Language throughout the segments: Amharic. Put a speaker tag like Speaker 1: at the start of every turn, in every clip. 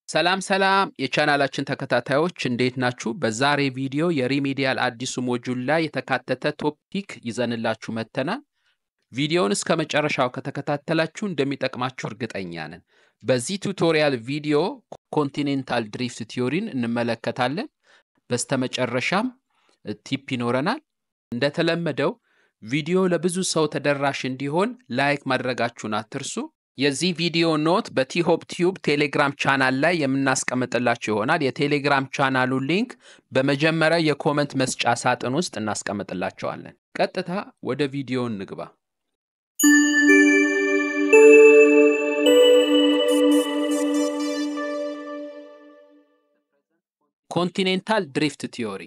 Speaker 1: ሰላም ሰላም የቻናላችን ተከታታዮች እንዴት ናችሁ? በዛሬ ቪዲዮ የሪሚዲያል አዲሱ ሞጁል ላይ የተካተተ ቶፒክ ይዘንላችሁ መተናል። ቪዲዮውን እስከ መጨረሻው ከተከታተላችሁ እንደሚጠቅማችሁ እርግጠኛ ነን። በዚህ ቱቶሪያል ቪዲዮ ኮንቲኔንታል ድሪፍት ቲዮሪን እንመለከታለን። በስተመጨረሻም ቲፕ ይኖረናል። እንደተለመደው ቪዲዮ ለብዙ ሰው ተደራሽ እንዲሆን ላይክ ማድረጋችሁን አትርሱ። የዚህ ቪዲዮ ኖት በቲሆፕ ቲዩብ ቴሌግራም ቻናል ላይ የምናስቀምጥላችሁ ይሆናል። የቴሌግራም ቻናሉ ሊንክ በመጀመሪያ የኮመንት መስጫ ሳጥን ውስጥ እናስቀምጥላችኋለን። ቀጥታ ወደ ቪዲዮ እንግባ። ኮንቲኔንታል ድሪፍት ቲዮሪ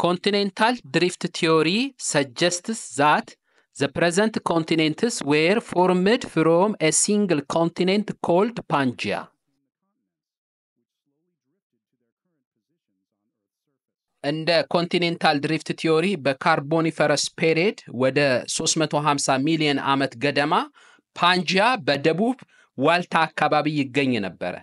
Speaker 1: Continental drift theory suggests that the present continents were formed from a single continent called Pangaea. እንደ ኮንቲኔንታል ድሪፍት ቲዮሪ በካርቦኒፈረስ ፔሪድ ወደ 350 ሚሊዮን ዓመት ገደማ ፓንጂያ በደቡብ ዋልታ አካባቢ ይገኝ ነበር።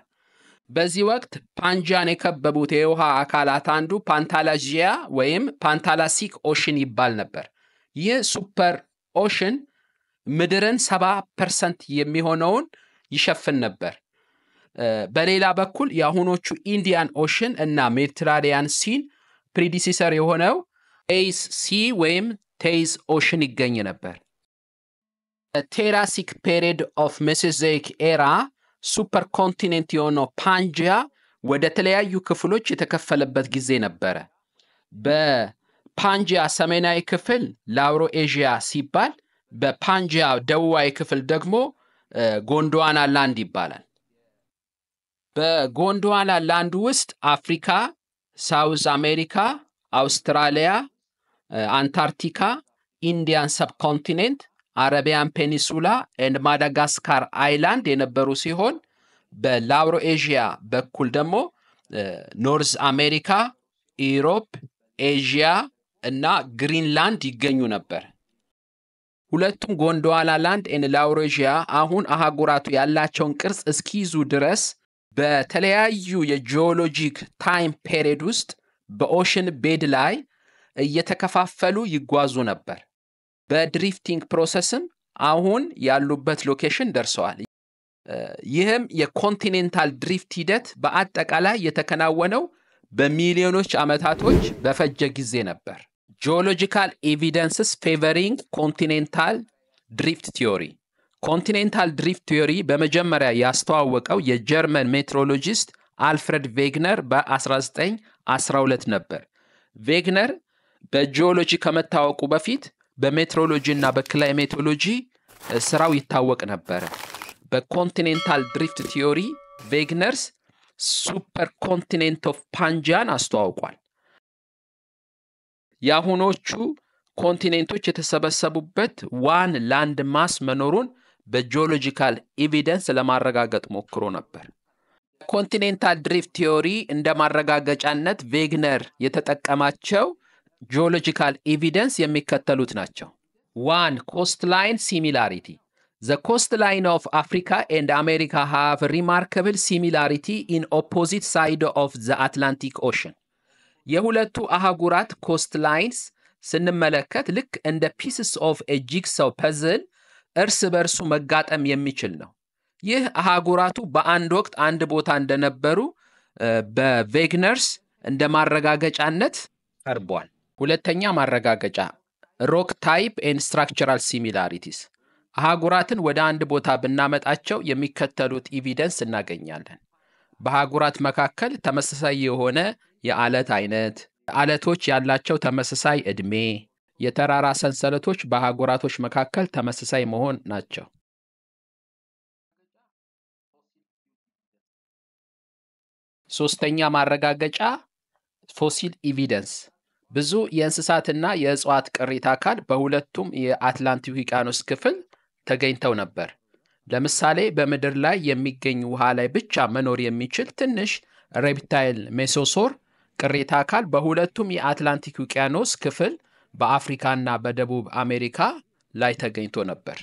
Speaker 1: በዚህ ወቅት ፓንጂያን የከበቡት የውሃ አካላት አንዱ ፓንታላጂያ ወይም ፓንታላሲክ ኦሽን ይባል ነበር። ይህ ሱፐር ኦሽን ምድርን 70% የሚሆነውን ይሸፍን ነበር። በሌላ በኩል የአሁኖቹ ኢንዲያን ኦሽን እና ሜዲትራኒያን ሲን ፕሪዲሲሰር የሆነው ኤይስ ሲ ወይም ቴይስ ኦሽን ይገኝ ነበር። ቴራሲክ ፔሪድ ኦፍ ሜሶዞይክ ኤራ ሱፐር ኮንቲኔንት የሆነው ፓንጂያ ወደ ተለያዩ ክፍሎች የተከፈለበት ጊዜ ነበር። በፓንጂያ ሰሜናዊ ክፍል ላውሮ ኤዥያ ሲባል በፓንጂያ ደቡባዊ ክፍል ደግሞ ጎንዶዋና ላንድ ይባላል። በጎንዶዋና ላንድ ውስጥ አፍሪካ፣ ሳውዝ አሜሪካ፣ አውስትራሊያ፣ አንታርክቲካ፣ ኢንዲያን ሰብኮንቲኔንት፣ አረቢያን ፔኒንሱላ and ማዳጋስካር አይላንድ የነበሩ ሲሆን በላውሮ ኤዥያ በኩል ደግሞ ኖርዝ አሜሪካ፣ ኢሮፕ፣ ኤዥያ እና ግሪንላንድ ይገኙ ነበር። ሁለቱም ጎንዶዋና ላንድ and ላውሮ ኤዥያ አሁን አህጉራቱ ያላቸውን ቅርጽ እስኪይዙ ድረስ በተለያዩ የጂኦሎጂክ ታይም ፔሪድ ውስጥ በኦሽን ቤድ ላይ እየተከፋፈሉ ይጓዙ ነበር። በድሪፍቲንግ ፕሮሰስም አሁን ያሉበት ሎኬሽን ደርሰዋል። ይህም የኮንቲኔንታል ድሪፍት ሂደት በአጠቃላይ የተከናወነው በሚሊዮኖች ዓመታቶች በፈጀ ጊዜ ነበር። ጂኦሎጂካል ኤቪደንስስ ፌቨሪንግ ኮንቲኔንታል ድሪፍት ቲዮሪ ኮንቲኔንታል ድሪፍት ቲዮሪ በመጀመሪያ ያስተዋወቀው የጀርመን ሜትሮሎጂስት አልፍሬድ ቬግነር በ1912 ነበር። ቬግነር በጂኦሎጂ ከመታወቁ በፊት በሜትሮሎጂ እና በክላይሜቶሎጂ ስራው ይታወቅ ነበር። በኮንቲኔንታል ድሪፍት ቲዮሪ ቬግነርስ ሱፐር ኮንቲኔንት ኦፍ ፓንጂያን አስተዋውቋል። የአሁኖቹ ኮንቲኔንቶች የተሰበሰቡበት ዋን ላንድ ማስ መኖሩን በጂኦሎጂካል ኤቪደንስ ለማረጋገጥ ሞክሮ ነበር። ኮንቲኔንታል ድሪፍት ቲዮሪ እንደ ማረጋገጫነት ቬግነር የተጠቀማቸው geological evidence የሚከተሉት ናቸው። 1. Coastline similarity. The coastline of Africa and America have remarkable similarity in opposite side of the Atlantic Ocean. የሁለቱ አህጉራት coastlines ስንመለከት ልክ እንደ pieces of a jigsaw puzzle እርስ በርሱ መጋጠም የሚችል ነው። ይህ አህጉራቱ በአንድ ወቅት አንድ ቦታ እንደነበሩ በቬግነርስ እንደ ማረጋገጫነት ቀርቧል። ሁለተኛ ማረጋገጫ ሮክ ታይፕ and structural similarities አህጉራትን ወደ አንድ ቦታ ብናመጣቸው የሚከተሉት ኤቪደንስ እናገኛለን። በአህጉራት መካከል ተመሳሳይ የሆነ የአለት አይነት፣ አለቶች ያላቸው ተመሳሳይ እድሜ፣ የተራራ ሰንሰለቶች በአህጉራቶች መካከል ተመሳሳይ መሆን ናቸው። ሶስተኛ ማረጋገጫ ፎሲል ኤቪደንስ ብዙ የእንስሳትና የእጽዋት ቅሪተ አካል በሁለቱም የአትላንቲክ ውቅያኖስ ክፍል ተገኝተው ነበር። ለምሳሌ በምድር ላይ የሚገኝ ውሃ ላይ ብቻ መኖር የሚችል ትንሽ ሬፕታይል ሜሶሶር ቅሪተ አካል በሁለቱም የአትላንቲክ ውቅያኖስ ክፍል በአፍሪካና በደቡብ አሜሪካ ላይ ተገኝቶ ነበር።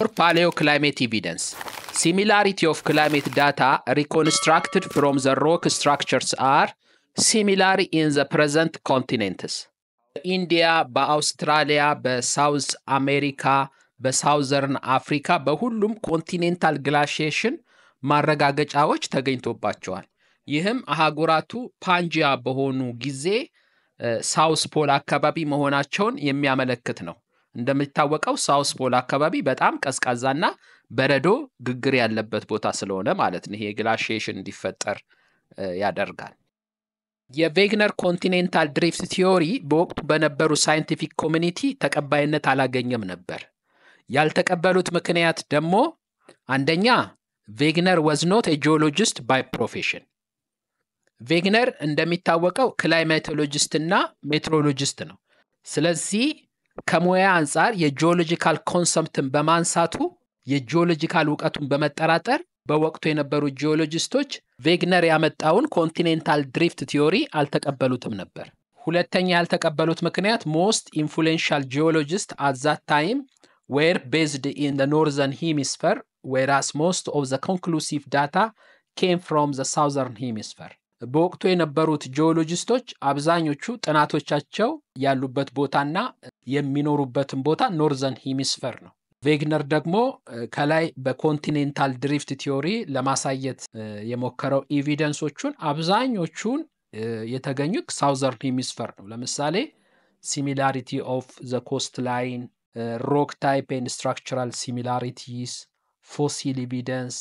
Speaker 1: For paleoclimate evidence, similarity of climate data reconstructed from the rock structures are similar in the present continents. በኢንዲያ፣ በአውስትራሊያ፣ በሳውዝ አሜሪካ፣ በሳውዘርን አፍሪካ በሁሉም ኮንቲኔንታል ግላሺዬሽን ማረጋገጫዎች ተገኝቶባቸዋል። ይህም አህጉራቱ ፓንጂያ በሆኑ ጊዜ ሳውስ ፖል አካባቢ መሆናቸውን የሚያመለክት ነው። እንደሚታወቀው ሳውስ ፖል አካባቢ በጣም ቀዝቃዛና በረዶ ግግር ያለበት ቦታ ስለሆነ ማለት ነው። ይሄ ግላሺዬሽን እንዲፈጠር ያደርጋል። የቬግነር ኮንቲኔንታል ድሪፍት ቲዮሪ በወቅቱ በነበሩ ሳይንቲፊክ ኮሚኒቲ ተቀባይነት አላገኘም ነበር። ያልተቀበሉት ምክንያት ደግሞ አንደኛ ቬግነር was not a geologist by profession። ቬግነር እንደሚታወቀው ክላይማቶሎጂስት እና ሜትሮሎጂስት ነው። ስለዚህ ከሙያ አንጻር የጂኦሎጂካል ኮንሰፕትን በማንሳቱ የጂኦሎጂካል ዕውቀቱን በመጠራጠር በወቅቱ የነበሩ ጂኦሎጂስቶች ቬግነር ያመጣውን ኮንቲኔንታል ድሪፍት ቲዮሪ አልተቀበሉትም ነበር። ሁለተኛ ያልተቀበሉት ምክንያት most influential geologists at that time were based in the northern hemisphere, whereas most of the conclusive data came from the southern hemisphere. በወቅቱ የነበሩት ጂኦሎጂስቶች አብዛኞቹ ጥናቶቻቸው ያሉበት ቦታና የሚኖሩበትን ቦታ ኖርዘርን ሄሚስፌር ነው። ቬግነር ደግሞ ከላይ በኮንቲኔንታል ድሪፍት ቲዮሪ ለማሳየት የሞከረው ኤቪደንሶቹን አብዛኞቹን የተገኙት ሳውዘርን ሄሚስፌር ነው። ለምሳሌ ሲሚላሪቲ ኦፍ ዘ ኮስት ላይን፣ ሮክ ታይፕ ኤንድ ስትራክቸራል ሲሚላሪቲስ፣ ፎሲል ኤቪደንስ፣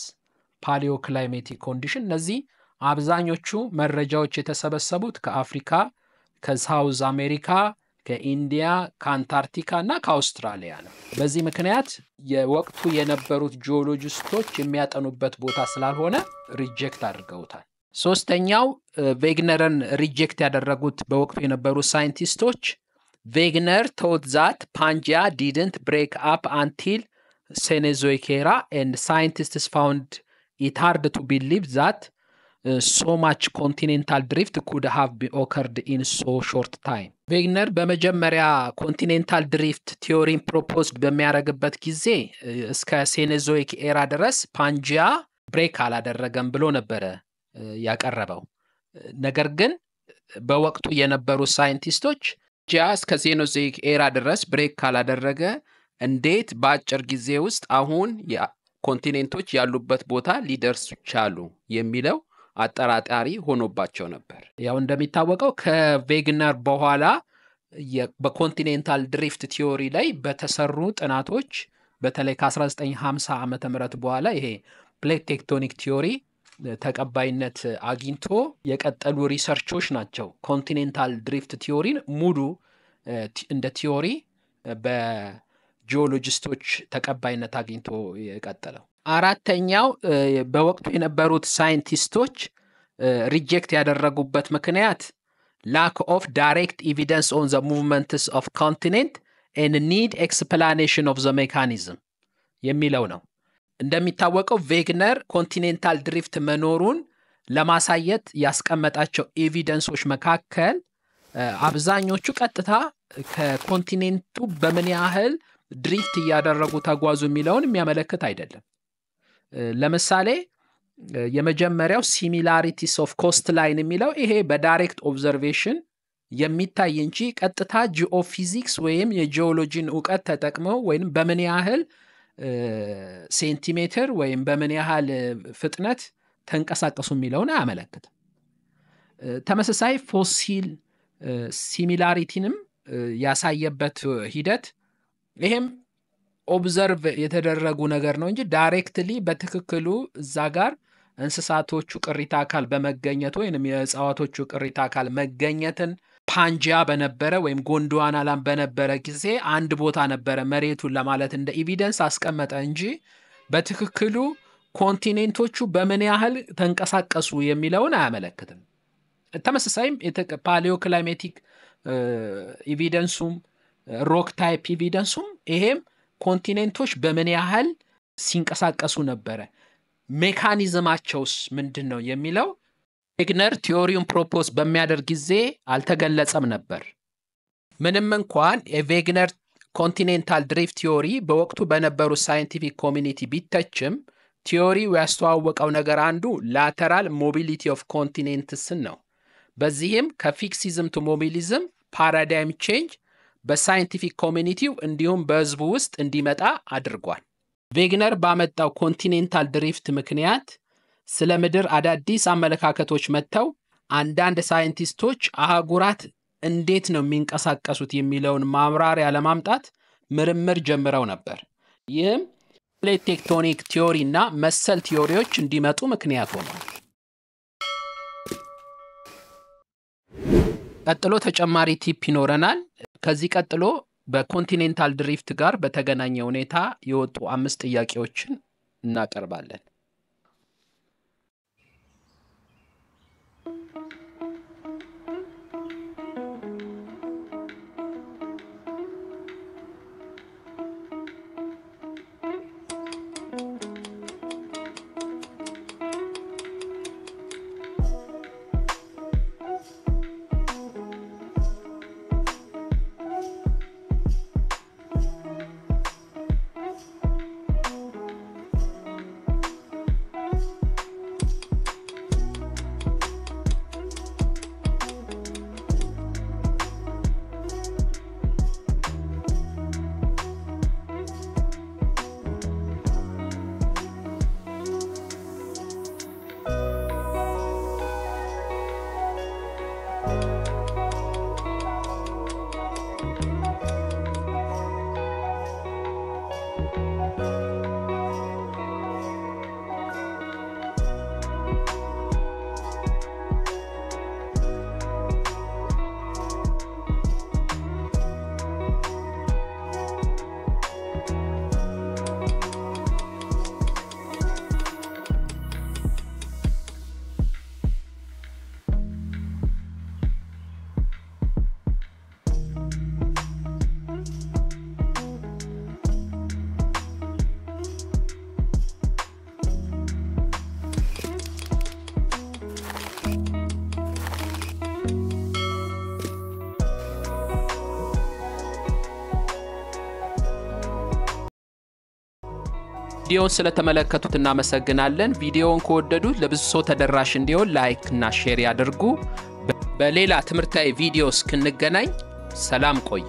Speaker 1: ፓሊዮክላይሜቲክ ኮንዲሽን፣ እነዚህ አብዛኞቹ መረጃዎች የተሰበሰቡት ከአፍሪካ፣ ከሳውዝ አሜሪካ፣ ከኢንዲያ፣ ከአንታርክቲካ እና ከአውስትራሊያ ነው። በዚህ ምክንያት የወቅቱ የነበሩት ጂኦሎጂስቶች የሚያጠኑበት ቦታ ስላልሆነ ሪጀክት አድርገውታል። ሶስተኛው ቬግነርን ሪጀክት ያደረጉት በወቅቱ የነበሩ ሳይንቲስቶች ቬግነር thought that Pangaea didn't break up until Cenozoic era and scientists found it hard to believe that so much continental drift could have occurred in so short time. ቬግነር በመጀመሪያ ኮንቲኔንታል ድሪፍት ቲዮሪን ፕሮፖዝድ በሚያደርግበት ጊዜ እስከ ሴኖዞይክ ኤራ ድረስ ፓንጂያ ብሬክ አላደረገም ብሎ ነበረ ያቀረበው። ነገር ግን በወቅቱ የነበሩ ሳይንቲስቶች ፓንጂያ እስከ ሴኖዞይክ ኤራ ድረስ ብሬክ ካላደረገ እንዴት በአጭር ጊዜ ውስጥ አሁን ኮንቲኔንቶች ያሉበት ቦታ ሊደርሱ ቻሉ የሚለው አጠራጣሪ ሆኖባቸው ነበር። ያው እንደሚታወቀው ከቬግነር በኋላ በኮንቲኔንታል ድሪፍት ቲዮሪ ላይ በተሰሩ ጥናቶች በተለይ ከ1950 ዓመተ ምህረት በኋላ ይሄ ፕሌት ቴክቶኒክ ቲዮሪ ተቀባይነት አግኝቶ የቀጠሉ ሪሰርቾች ናቸው ኮንቲኔንታል ድሪፍት ቲዮሪን ሙሉ እንደ ቲዮሪ በጂኦሎጂስቶች ተቀባይነት አግኝቶ የቀጠለው። አራተኛው በወቅቱ የነበሩት ሳይንቲስቶች ሪጀክት ያደረጉበት ምክንያት lack of direct evidence on the movements of continent and need explanation of the mechanism የሚለው ነው። እንደሚታወቀው ቬግነር ኮንቲኔንታል ድሪፍት መኖሩን ለማሳየት ያስቀመጣቸው ኤቪደንሶች መካከል አብዛኞቹ ቀጥታ ከኮንቲኔንቱ በምን ያህል ድሪፍት እያደረጉ ተጓዙ የሚለውን የሚያመለክት አይደለም። ለምሳሌ የመጀመሪያው ሲሚላሪቲስ ኦፍ ኮስት ላይን የሚለው ይሄ በዳይሬክት ኦብዘርቬሽን የሚታይ እንጂ ቀጥታ ጂኦፊዚክስ ወይም የጂኦሎጂን ዕውቀት ተጠቅመው ወይም በምን ያህል ሴንቲሜትር ወይም በምን ያህል ፍጥነት ተንቀሳቀሱ የሚለውን አያመለክትም። ተመሳሳይ ፎሲል ሲሚላሪቲንም ያሳየበት ሂደት ይሄም ኦብዘርቭ የተደረጉ ነገር ነው እንጂ ዳይሬክትሊ በትክክሉ እዛ ጋር እንስሳቶቹ ቅሪታ አካል በመገኘት ወይንም የእጽዋቶቹ ቅሪታ አካል መገኘትን ፓንጂያ በነበረ ወይም ጎንዶዋናላም በነበረ ጊዜ አንድ ቦታ ነበረ መሬቱን ለማለት እንደ ኤቪደንስ አስቀመጠ እንጂ በትክክሉ ኮንቲኔንቶቹ በምን ያህል ተንቀሳቀሱ የሚለውን አያመለክትም። ተመሳሳይም ፓሊዮክላይሜቲክ ኤቪደንሱም ሮክ ታይፕ ኤቪደንሱም ይሄም ኮንቲኔንቶች በምን ያህል ሲንቀሳቀሱ ነበረ ሜካኒዝማቸውስ ምንድነው የሚለው ቬግነር ቲዮሪውን ፕሮፖዝ በሚያደርግ ጊዜ አልተገለጸም ነበር። ምንም እንኳን የቬግነር ኮንቲኔንታል ድሪፍት ቲዮሪ በወቅቱ በነበሩ ሳይንቲፊክ ኮሚኒቲ ቢተችም ቲዮሪው ያስተዋወቀው ነገር አንዱ ላተራል ሞቢሊቲ ኦፍ ኮንቲኔንትስን ነው። በዚህም ከፊክሲዝም ቱ ሞቢሊዝም ፓራዳይም ቼንጅ በሳይንቲፊክ ኮሚኒቲው እንዲሁም በህዝቡ ውስጥ እንዲመጣ አድርጓል። ቬግነር ባመጣው ኮንቲኔንታል ድሪፍት ምክንያት ስለ ምድር አዳዲስ አመለካከቶች መጥተው አንዳንድ ሳይንቲስቶች አህጉራት እንዴት ነው የሚንቀሳቀሱት የሚለውን ማብራሪያ ለማምጣት ምርምር ጀምረው ነበር። ይህም ፕሌት ቴክቶኒክ ቲዮሪ እና መሰል ቲዮሪዎች እንዲመጡ ምክንያት ሆኗል። ቀጥሎ ተጨማሪ ቲፕ ይኖረናል። ከዚህ ቀጥሎ በኮንቲኔንታል ድሪፍት ጋር በተገናኘ ሁኔታ የወጡ 5 ጥያቄዎችን እናቀርባለን። ቪዲዮውን ስለተመለከቱት እናመሰግናለን። ቪዲዮውን ከወደዱት ለብዙ ሰው ተደራሽ እንዲሆን ላይክ እና ሼር ያድርጉ። በሌላ ትምህርታዊ ቪዲዮ እስክንገናኝ ሰላም ቆዩ።